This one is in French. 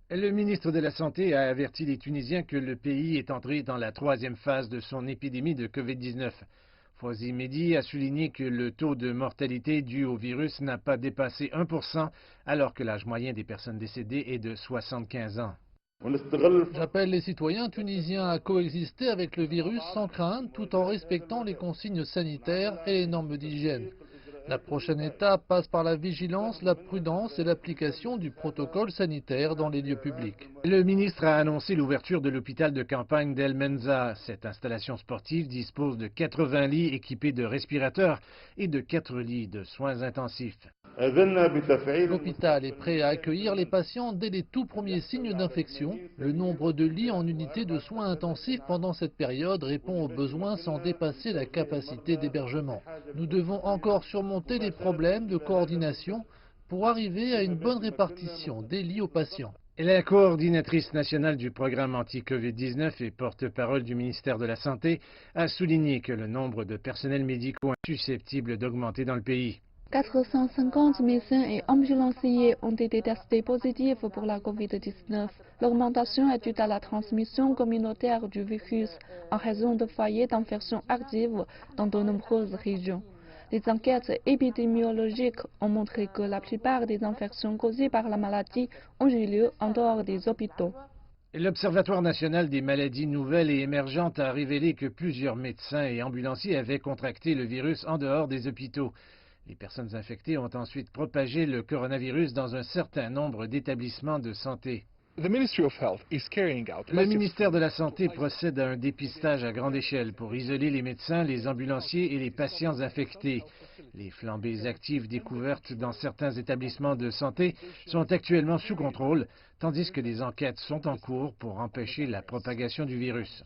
Le ministre de la Santé a averti les Tunisiens que le pays est entré dans la troisième phase de son épidémie de Covid-19. Fawzi Mehdi a souligné que le taux de mortalité dû au virus n'a pas dépassé 1%, alors que l'âge moyen des personnes décédées est de 75 ans. J'appelle les citoyens tunisiens à coexister avec le virus sans crainte tout en respectant les consignes sanitaires et les normes d'hygiène. La prochaine étape passe par la vigilance, la prudence et l'application du protocole sanitaire dans les lieux publics. Le ministre a annoncé l'ouverture de l'hôpital de campagne d'El Menza. Cette installation sportive dispose de 80 lits équipés de respirateurs et de 4 lits de soins intensifs. L'hôpital est prêt à accueillir les patients dès les tout premiers signes d'infection. Le nombre de lits en unité de soins intensifs pendant cette période répond aux besoins sans dépasser la capacité d'hébergement. Nous devons encore surmonter les problèmes de coordination pour arriver à une bonne répartition des lits aux patients. La coordinatrice nationale du programme anti-Covid-19 et porte-parole du ministère de la Santé a souligné que le nombre de personnels médicaux est susceptible d'augmenter dans le pays. 450 médecins et ambulanciers ont été testés positifs pour la Covid-19. L'augmentation est due à la transmission communautaire du virus en raison de foyers d'infection actifs dans de nombreuses régions. Les enquêtes épidémiologiques ont montré que la plupart des infections causées par la maladie ont eu lieu en dehors des hôpitaux. L'Observatoire national des maladies nouvelles et émergentes a révélé que plusieurs médecins et ambulanciers avaient contracté le virus en dehors des hôpitaux. Les personnes infectées ont ensuite propagé le coronavirus dans un certain nombre d'établissements de santé. Le ministère de la Santé procède à un dépistage à grande échelle pour isoler les médecins, les ambulanciers et les patients infectés. Les flambées actives découvertes dans certains établissements de santé sont actuellement sous contrôle, tandis que des enquêtes sont en cours pour empêcher la propagation du virus.